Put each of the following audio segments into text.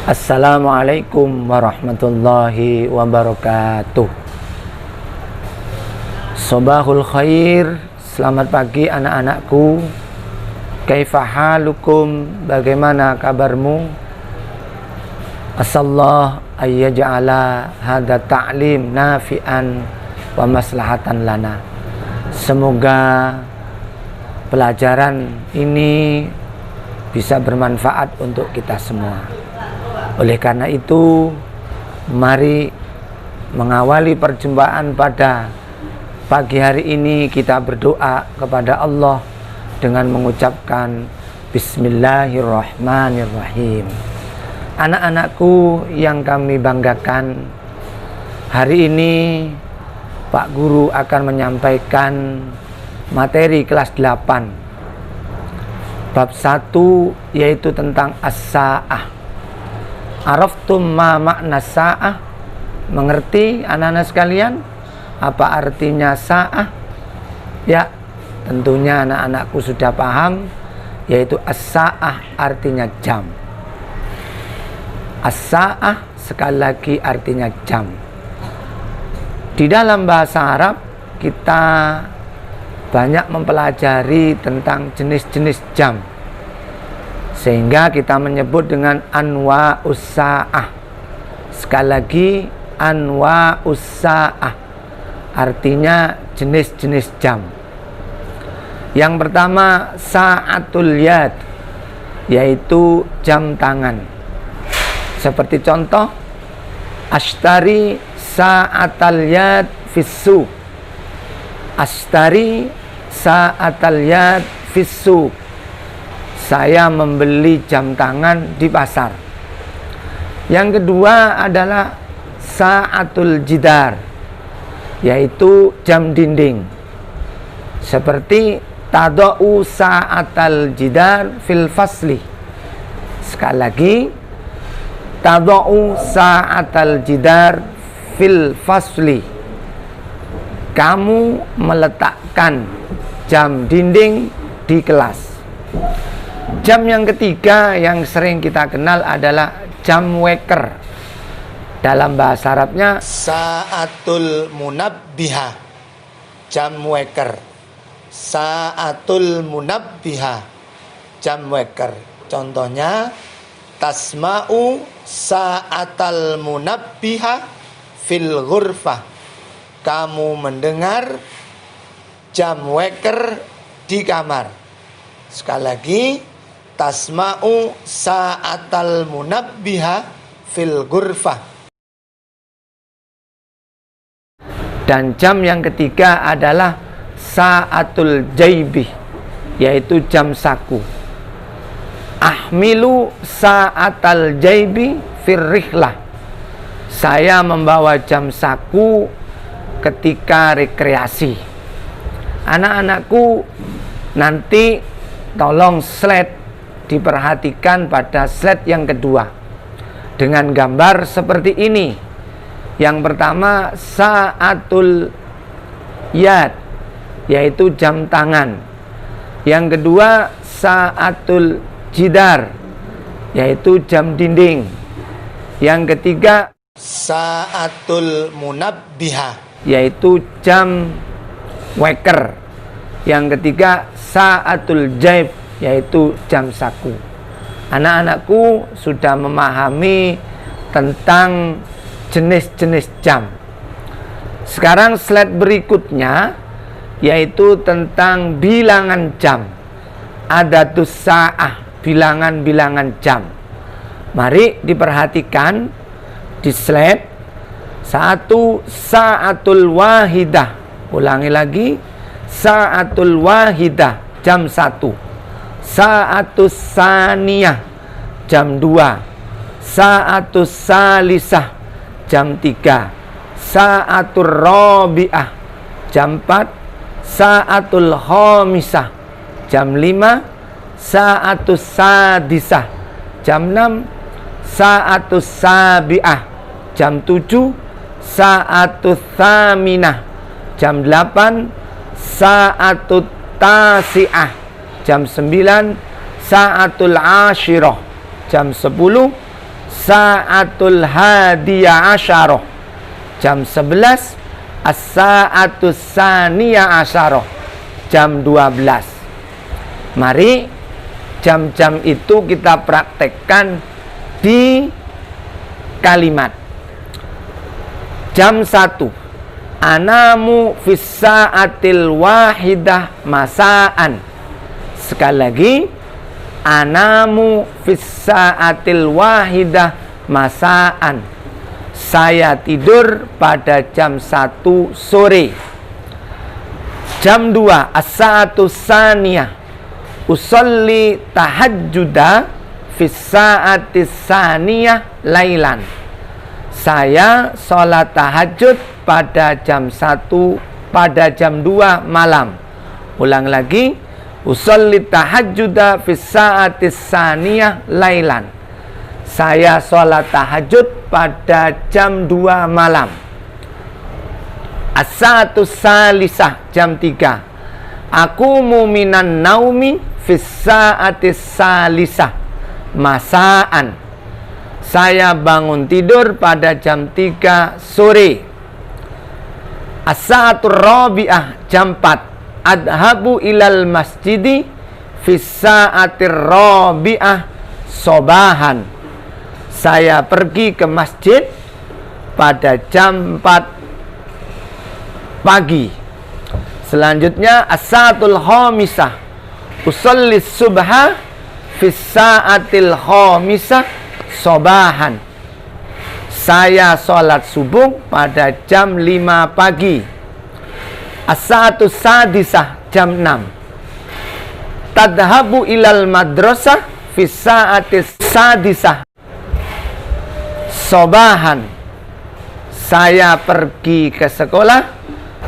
Assalamualaikum warahmatullahi wabarakatuh. Sobahul khair, selamat pagi anak-anakku. Kaifa halukum, bagaimana kabarmu? Asallahu ayyaja'ala hadha ta'lim nafi'an wa maslahatan lana. Semoga pelajaran ini bisa bermanfaat untuk kita semua. Oleh karena itu, mari mengawali perjumpaan pada pagi hari ini kita berdoa kepada Allah dengan mengucapkan Bismillahirrahmanirrahim. Anak-anakku yang kami banggakan, hari ini Pak Guru akan menyampaikan materi kelas 8 bab 1, yaitu tentang as-sa'ah. Araftum ma makna sa'ah? Mengerti anak-anak sekalian apa artinya sa'ah? Ya, tentunya anak-anakku sudah paham, yaitu as-sa'ah artinya jam. As-sa'ah sekali lagi artinya jam. Di dalam bahasa Arab kita banyak mempelajari tentang jenis-jenis jam, sehingga kita menyebut dengan anwa'us sa'ah. Sekali lagi, anwa'us sa'ah artinya jenis-jenis jam. Yang pertama, sa'atul yad, yaitu jam tangan. Seperti contoh, ashtari sa'atal yad fissuq. Ashtari sa'atal yad fissuq. Saya membeli jam tangan di pasar. Yang kedua adalah sa'atul jidar, yaitu jam dinding. Seperti tada'u sa'atal jidar fil fasli. Sekali lagi, tada'u sa'atal jidar fil fasli. Kamu meletakkan jam dinding di kelas. Jam yang ketiga yang sering kita kenal adalah jam weker. Dalam bahasa Arabnya sa'atul munabbihah, jam weker. Sa'atul munabbihah, jam weker. Contohnya, tasma'u sa'atal munabbihah fil ghurfah. Kamu mendengar jam weker di kamar. Sekali lagi, tasma'u sa'atal munabbiha fil ghurfah. Dan jam yang ketiga adalah sa'atul jaibih, yaitu jam saku. Ahmilu sa'atal jaibi fir rihlah. Saya membawa jam saku ketika rekreasi. Anak-anakku, nanti tolong slide diperhatikan pada slide yang kedua dengan gambar seperti ini. Yang pertama, sa'atul yad, yaitu jam tangan. Yang kedua, sa'atul jidar, yaitu jam dinding. Yang ketiga, sa'atul munabbihah, yaitu jam weker. Yang ketiga, sa'atul jaib, yaitu jam saku. Anak-anakku sudah memahami tentang jenis-jenis jam. Sekarang slide berikutnya yaitu tentang bilangan jam. Adatus sa'ah, bilangan-bilangan jam. Mari diperhatikan di slide. 1, sa'atul wahidah. Ulangi lagi, sa'atul wahidah, jam 1. Sa'atus saniyah, jam 2. Sa'atus salisah, jam 3. Sa'atul rabi'ah, jam 4. Sa'atul khamisah, jam 5. Sa'atus sadisah, jam 6. Sa'atus sabi'ah, jam 7. Sa'atus thaminah, jam 8. Sa'atut tasi'ah, jam 9. Sa'atul ashirah, jam 10. as-sa'atul hadiya asyarah jam 11, as-sa'atus saniya asyarah jam 12. Mari jam-jam itu kita praktekkan di kalimat. Jam 1, anamu fis sa'atil wahidah masaan. Sekali lagi, anamu fis sa'atil wahidah masaan. Saya tidur pada jam 1 sore. Jam 2, as-sa'atus saniyah, usolli tahajjuda fis sa'atis saniyah lailan. Saya sholat tahajud pada jam 1, pada jam 2 malam. Ulang lagi, usolli tahajjuda fis sa'atis saniyah lailan. Saya sholat tahajud pada jam 2 malam. As-sa'atus salisah jam 3. Aku muminan naumi fis sa'atis salisah masaan. Saya bangun tidur pada jam 3 sore. As-sa'atur rabi'ah jam 4. Adhabu ilal masjidi fis sa'atir rabi'ah sobahan. Saya pergi ke masjid pada jam 4 pagi. Selanjutnya as-sa'atul khamisah, usolli subha fis sa'atil khamisah sobahan. Saya sholat subuh pada jam 5 pagi. As-sa'atus sadisah jam 6. Tadhabu ilal madrasah fis sa'atis sadisah sobahan. Saya pergi ke sekolah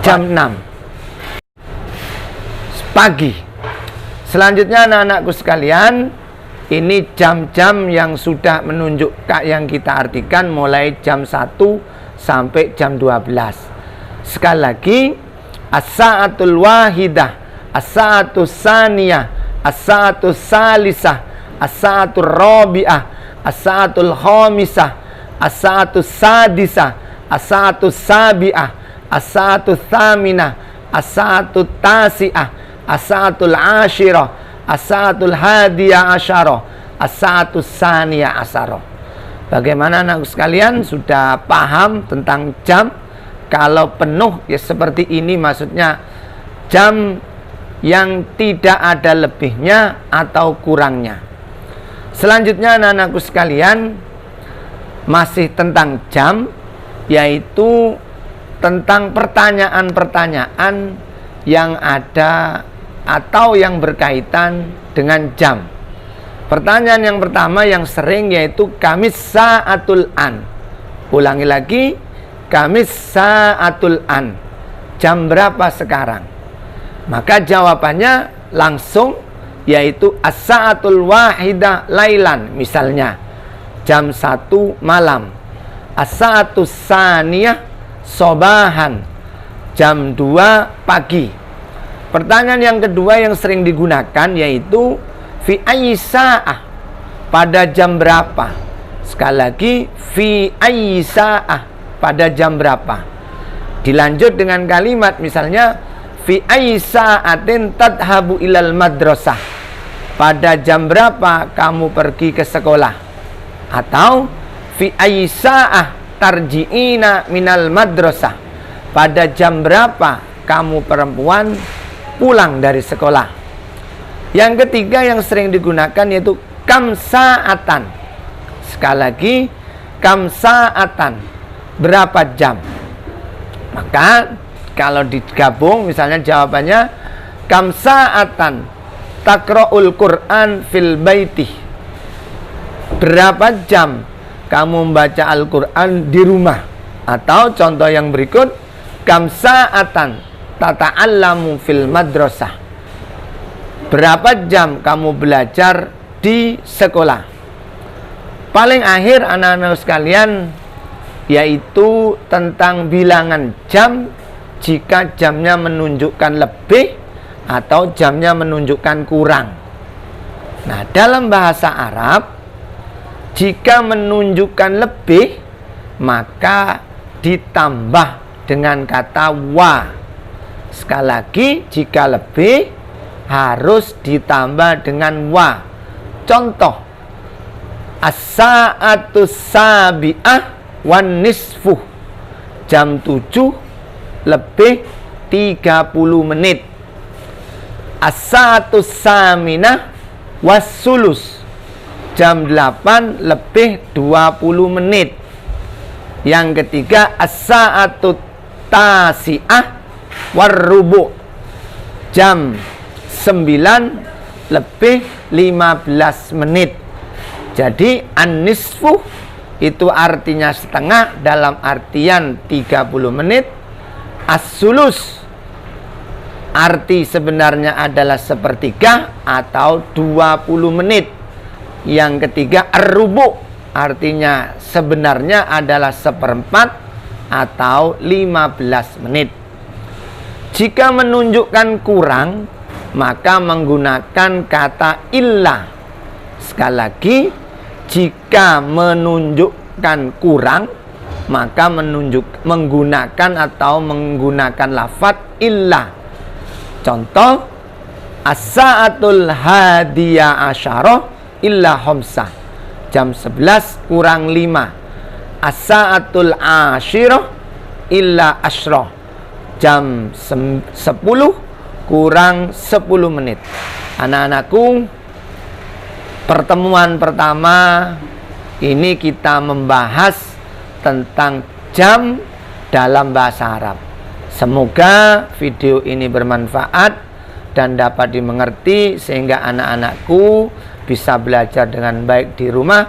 jam 6 pagi. Selanjutnya anak-anakku sekalian, ini jam-jam yang sudah menunjukkan, yang kita artikan mulai jam 1 sampai jam 12. Sekali lagi, as-sa'atul wahidah, as-sa'atus saniyah, as-sa'atus salisah, as-sa'atul rabi'ah, as-sa'atul khamisah, as-sa'atus sadisah, as-sa'atus sabi'ah, as-sa'atus thaminah, as-sa'atus tasi'ah, as-sa'atul ashirah, as-sa'atul hadiyah asyarah, as-sa'atus saniyah asyarah. Bagaimana anak sekalian, sudah paham tentang jam? Kalau penuh ya seperti ini, maksudnya jam yang tidak ada lebihnya atau kurangnya. Selanjutnya anak-anakku sekalian, masih tentang jam, yaitu tentang pertanyaan-pertanyaan yang ada atau yang berkaitan dengan jam. Pertanyaan yang pertama yang sering yaitu kamis sa'atul an. Ulangi lagi, kamis sa'atul an. Jam berapa sekarang? Maka jawabannya langsung yaitu as-sa'atul wahidah lailan. Misalnya jam 1 malam. As-sa'atus saniyah sobahan. Jam 2 pagi. Pertanyaan yang kedua yang sering digunakan yaitu fi ayyi sa'ah, pada jam berapa? Sekali lagi, fi ayyi sa'ah, pada jam berapa? Dilanjut dengan kalimat misalnya fi ayyi sa'atin tadhabu ilal madrasah, pada jam berapa kamu pergi ke sekolah? Atau fi ayyi sa'ah tarji'ina minal madrasah, pada jam berapa kamu perempuan pulang dari sekolah? Yang ketiga yang sering digunakan yaitu kam sa'atan. Sekali lagi, kam sa'atan, berapa jam? Maka kalau digabung misalnya jawabannya kam sa'atan takra'ul Qur'an fil baiti, berapa jam kamu membaca Al-Quran di rumah? Atau contoh yang berikut, kam sa'atan tata'allamu fil madrasah, berapa jam kamu belajar di sekolah? Paling akhir anak-anak sekalian yaitu tentang bilangan jam, jika jamnya menunjukkan lebih atau jamnya menunjukkan kurang. Nah, dalam bahasa Arab Jika menunjukkan lebih, maka ditambah dengan kata wa. Sekali lagi, jika lebih harus ditambah dengan wa. Contoh, as-sa'atu sabi'ah wan nisfu, jam 7 lebih 30 menit. As-sa'atu saminah wassulus, jam 8 lebih 20 menit. Yang ketiga, as-sa'atu tasi'ah warrubu, jam 9 lebih 15 menit. Jadi an-nisfu itu artinya setengah dalam artian 30 menit. As-sulus arti sebenarnya adalah sepertiga atau 20 menit. Yang ketiga, ar-rubu artinya sebenarnya adalah seperempat atau 15 menit. Jika menunjukkan kurang, maka menggunakan kata illa. Sekali lagi, jika menunjukkan kurang, maka menggunakan lafaz illa. Contoh, as-sa'atul hadiya asyarah illa khamsah, jam 11 kurang 5. As-sa'atul asyirah illa asyrah, jam 10 kurang 10 menit. Anak-anakku, pertemuan pertama ini kita membahas tentang jam dalam bahasa Arab. Semoga video ini bermanfaat dan dapat dimengerti sehingga anak-anakku bisa belajar dengan baik di rumah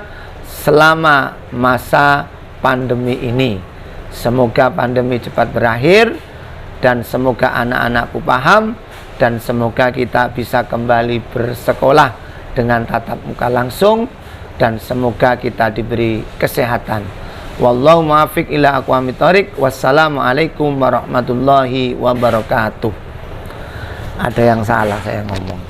selama masa pandemi ini. Semoga pandemi cepat berakhir dan semoga anak-anakku paham dan semoga kita bisa kembali bersekolah dengan tatap muka langsung dan semoga kita diberi kesehatan. Wallahu muwaffiq ila aqwamit thoriq. Wassalamualaikum warahmatullahi wabarakatuh. Ada yang salah saya ngomong.